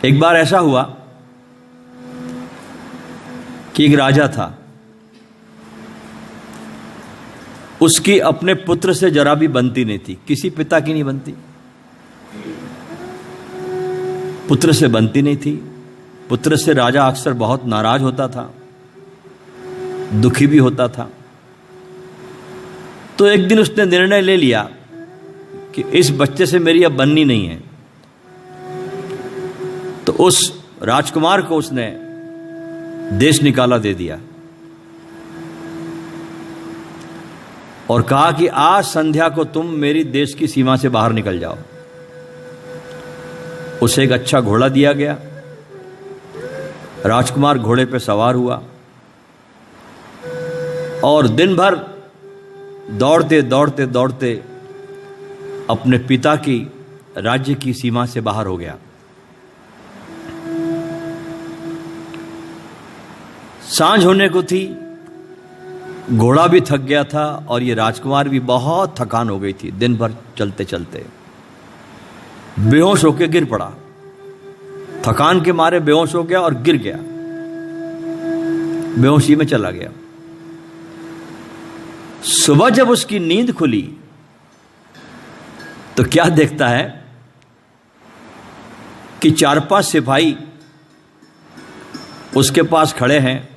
एक बार ऐसा हुआ कि एक राजा था, उसकी अपने पुत्र से जरा भी बनती नहीं थी, किसी पिता की नहीं बनती, पुत्र से बनती नहीं थी। पुत्र से राजा अक्सर बहुत नाराज होता था, दुखी भी होता था। तो एक दिन उसने निर्णय ले लिया कि इस बच्चे से मेरी अब बननी नहीं है। तो उस राजकुमार को उसने देश निकाला दे दिया और कहा कि आज संध्या को तुम मेरी देश की सीमा से बाहर निकल जाओ। उसे एक अच्छा घोड़ा दिया गया। राजकुमार घोड़े पर सवार हुआ और दिन भर दौड़ते दौड़ते दौड़ते अपने पिता की राज्य की सीमा से बाहर हो गया। सांझ होने को थी, घोड़ा भी थक गया था और ये राजकुमार भी बहुत थकान हो गई थी। दिन भर चलते चलते बेहोश होकर गिर पड़ा, थकान के मारे बेहोश हो गया और गिर गया, बेहोशी में चला गया। सुबह जब उसकी नींद खुली तो क्या देखता है कि 4-5 सिपाही उसके पास खड़े हैं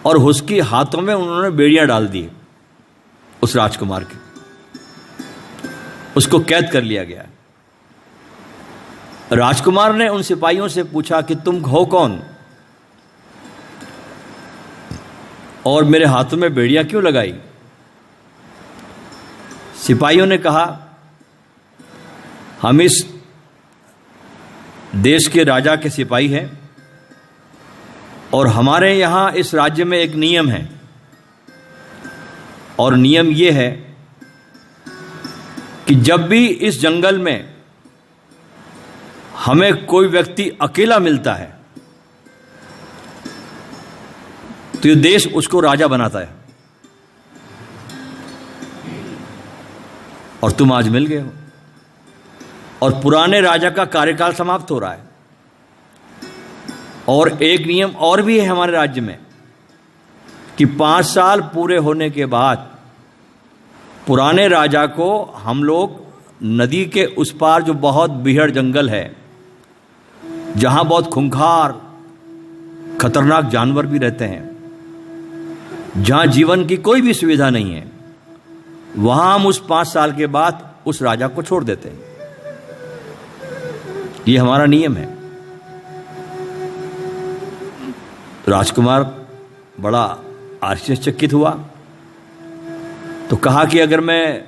और उसके हाथों में उन्होंने बेड़ियां डाल दी उस राजकुमार के। उसको कैद कर लिया गया। राजकुमार ने उन सिपाहियों से पूछा कि तुम हो कौन और मेरे हाथों में बेड़ियां क्यों लगाई? सिपाहियों ने कहा, हम इस देश के राजा के सिपाही हैं और हमारे यहां इस राज्य में एक नियम है और नियम यह है कि जब भी इस जंगल में हमें कोई व्यक्ति अकेला मिलता है तो ये देश उसको राजा बनाता है और तुम आज मिल गए हो और पुराने राजा का कार्यकाल समाप्त हो रहा है। और एक नियम और भी है हमारे राज्य में कि 5 साल पूरे होने के बाद पुराने राजा को हम लोग नदी के उस पार जो बहुत बीहड़ जंगल है, जहां बहुत खूंखार खतरनाक जानवर भी रहते हैं, जहां जीवन की कोई भी सुविधा नहीं है, वहां हम उस 5 साल के बाद उस राजा को छोड़ देते हैं। ये हमारा नियम है। राजकुमार बड़ा आश्चर्यचकित हुआ तो कहा कि अगर मैं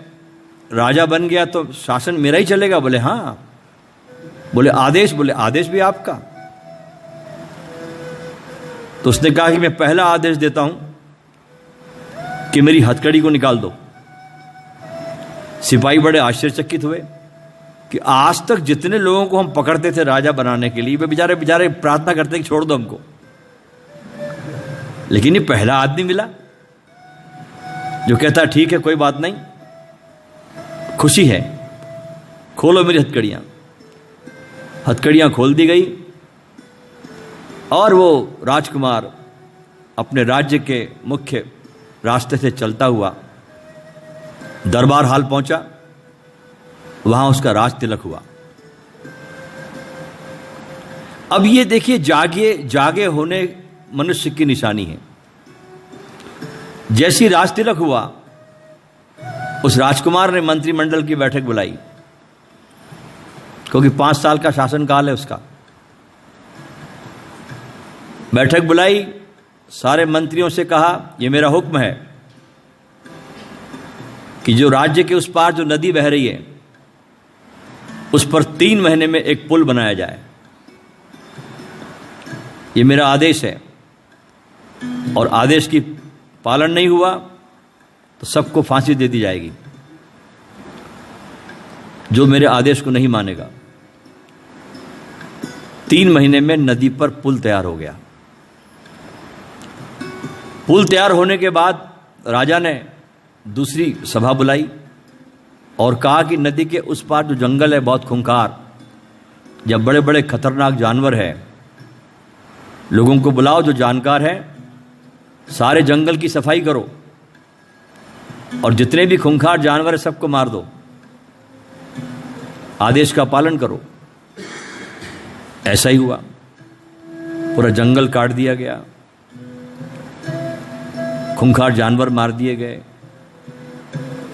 राजा बन गया तो शासन मेरा ही चलेगा? बोले हाँ। बोले आदेश? बोले आदेश भी आपका। तो उसने कहा कि मैं पहला आदेश देता हूं कि मेरी हथकड़ी को निकाल दो। सिपाही बड़े आश्चर्यचकित हुए कि आज तक जितने लोगों को हम पकड़ते थे राजा बनाने के लिए, वे बेचारे प्रार्थना करते कि छोड़ दो हमको, लेकिन ये पहला आदमी मिला जो कहता ठीक है कोई बात नहीं, खुशी है, खोलो मेरी हथकड़ियां। हथकड़ियां खोल दी गई और वो राजकुमार अपने राज्य के मुख्य रास्ते से चलता हुआ दरबार हाल पहुंचा। वहां उसका राज तिलक हुआ। अब ये देखिए, जागे होने मनुष्य की निशानी है। जैसी राज तिलक हुआ, उस राजकुमार ने मंत्रिमंडल की बैठक बुलाई, क्योंकि 5 साल का शासनकाल है उसका। बैठक बुलाई, सारे मंत्रियों से कहा यह मेरा हुक्म है कि जो राज्य के उस पार जो नदी बह रही है उस पर 3 महीने में एक पुल बनाया जाए। ये मेरा आदेश है और आदेश की पालन नहीं हुआ तो सबको फांसी दे दी जाएगी जो मेरे आदेश को नहीं मानेगा। 3 महीने में नदी पर पुल तैयार हो गया। पुल तैयार होने के बाद राजा ने दूसरी सभा बुलाई और कहा कि नदी के उस पार जो जंगल है बहुत खूंखार, जब बड़े बड़े खतरनाक जानवर हैं, लोगों को बुलाओ जो जानकार हैं, सारे जंगल की सफाई करो और जितने भी खूंखार जानवर हैं सबको मार दो, आदेश का पालन करो। ऐसा ही हुआ, पूरा जंगल काट दिया गया, खूंखार जानवर मार दिए गए,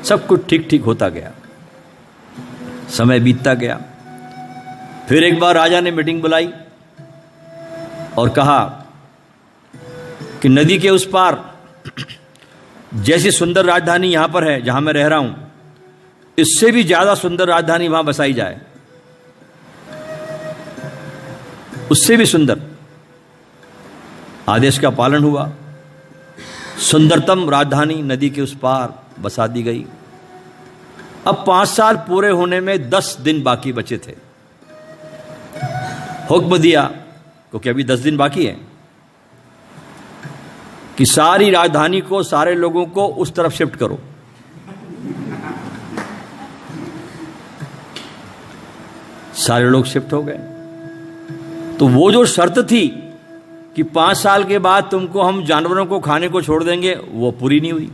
सब कुछ ठीक ठीक होता गया। समय बीतता गया। फिर एक बार राजा ने मीटिंग बुलाई और कहा कि नदी के उस पार जैसी सुंदर राजधानी यहां पर है जहां मैं रह रहा हूं, इससे भी ज्यादा सुंदर राजधानी वहां बसाई जाए, उससे भी सुंदर। आदेश का पालन हुआ। सुंदरतम राजधानी नदी के उस पार बसा दी गई। अब 5 साल पूरे होने में 10 दिन बाकी बचे थे। हुक्म दिया, क्योंकि अभी 10 दिन बाकी है, कि सारी राजधानी को, सारे लोगों को उस तरफ शिफ्ट करो। सारे लोग शिफ्ट हो गए। तो वो जो शर्त थी कि 5 साल के बाद तुमको हम जानवरों को खाने को छोड़ देंगे, वो पूरी नहीं हुई।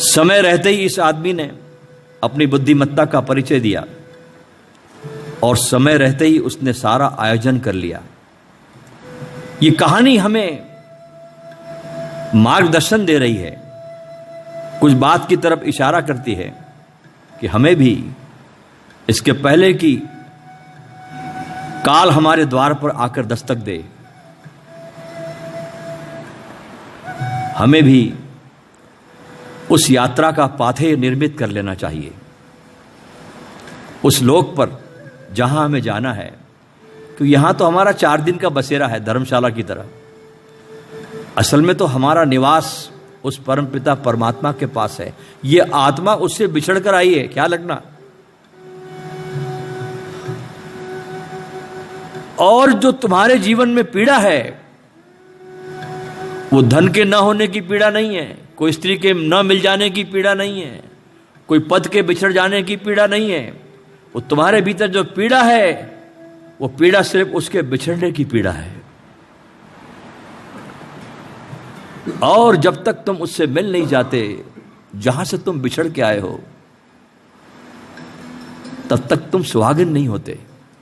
समय रहते ही इस आदमी ने अपनी बुद्धिमत्ता का परिचय दिया और समय रहते ही उसने सारा आयोजन कर लिया। ये कहानी हमें मार्गदर्शन दे रही है, कुछ बात की तरफ इशारा करती है कि हमें भी इसके पहले कि काल हमारे द्वार पर आकर दस्तक दे, हमें भी उस यात्रा का पाथेय निर्मित कर लेना चाहिए, उस लोक पर जहां हमें जाना है। क्योंकि यहां तो हमारा 4 दिन का बसेरा है, धर्मशाला की तरह। असल में तो हमारा निवास उस परमपिता परमात्मा के पास है। ये आत्मा उससे बिछड़ कर आई है, क्या लगना। और जो तुम्हारे जीवन में पीड़ा है, वो धन के न होने की पीड़ा नहीं है, कोई स्त्री के न मिल जाने की पीड़ा नहीं है, कोई पद के बिछड़ जाने की पीड़ा नहीं है। वो तुम्हारे भीतर जो पीड़ा है, वो पीड़ा सिर्फ उसके बिछड़ने की पीड़ा है। और जब तक तुम उससे मिल नहीं जाते जहां से तुम बिछड़ के आए हो, तब तक तुम सुहागिन नहीं होते।